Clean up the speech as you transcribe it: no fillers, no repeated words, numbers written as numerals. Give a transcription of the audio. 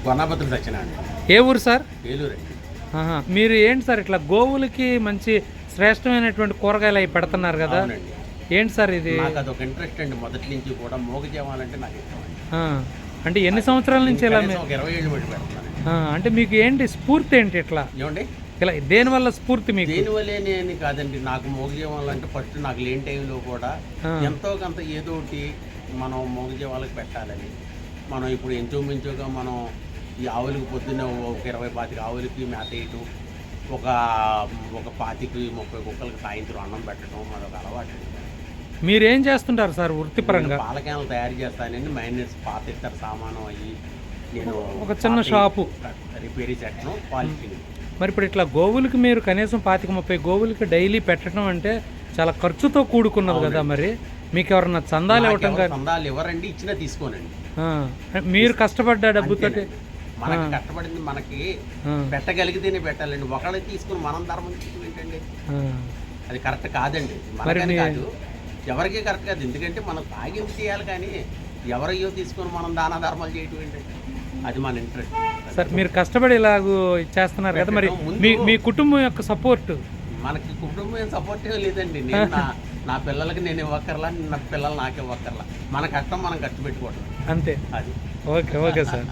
గొన్నభద్ర సత్యనారాయణ. ఏ ఊరు సార్? ఏలూరు అండి. మీరు ఏంటి సార్ ఇట్లా గోవులకి మంచి శ్రేష్టమైనటువంటి కూరగాయలు అవి పెడుతున్నారు కదా, అవునండి. ఏంటి సార్ ఇది? నాకు అదొక ఇంట్రెస్ట్ అండి, మొదటి నుంచి కూడా మూగజీవాలంటే నాకు ఇష్టం అండి. అంటే ఎన్ని సంవత్సరాల నుంచి ఇలా ఒక 20 ఏళ్ళు బట్టి పెడుతున్నాను. అంటే మీకు ఏంటి స్ఫూర్తి ఏంటి ఇట్లా ఏమండి? ఇలా దేనివల్ల స్ఫూర్తి మీకు? దేనివల్లే నేను కాదండి, నాకు మూగజీవాలంటే ఫస్ట్ నాకు లేని టైంలో కూడా ఎంతో కొంత ఏదో ఒకటి మనం మూగజీవాలకు పెట్టాలని, మనం ఇప్పుడు ఇంచుమించుగా మనం ఈ ఆవులకు పొద్దున్న ఒక 20-25 ఆవులకి మేత వేయటం, ఒక 25-30 కుక్కలకి సాయంత్రం అన్నం పెట్టడం అదొక అలవాటు. మీరేం చేస్తుంటారు సార్ వృత్తిపరంగా? పాలకేనలు తయారు చేస్తానండి, మైనస్ పాత ఇతర సామాను అయ్యి నేను ఒక చిన్న షాపు రిపేరీ చేయటం, పాలిషింగ్. మరి ఇప్పుడు ఇట్లా గోవులకి మీరు కనీసం 25-30 గోవులకి డైలీ పెట్టడం అంటే చాలా ఖర్చుతో కూడుకున్నది కదా, మరి మీకు ఎవరన్నా చందాలు ఇవ్వటం? చందాలు ఎవరండి, ఇచ్చినా తీసుకోనండి. మీరు కష్టపడ్డ డబ్బుతోటి మనకి కష్టపడింది మనకి పెట్టగలిగితేనే పెట్టాలండి. ఒకళ్ళకి తీసుకుని మనం ధర్మం చేయడం ఏంటండి, అది కరెక్ట్ కాదండి. మనకని కాదు, ఎవరికీ కరెక్ట్ కాదు. ఎందుకంటే మనం తాగింది చేయాలి, కానీ ఎవరయ్యో తీసుకొని మనం దాన ధర్మాలు చేయటం ఏంటంటే అది మన ఇంట్రెస్ట్. సార్ మీరు కష్టపడి ఇలాగూ చేస్తున్నారు కదా, మరి మీ కుటుంబం యొక్క సపోర్ట్? మనకి కుటుంబం సపోర్ట్ లేదండి. నేను నా పిల్లలకి నేను ఇవ్వక్కర్లా, నా పిల్లలు నాకు ఇవ్వక్కర్లా. మన కష్టం మనం ఖర్చు పెట్టుకోవటం అంతే. అది ఓకే సార్.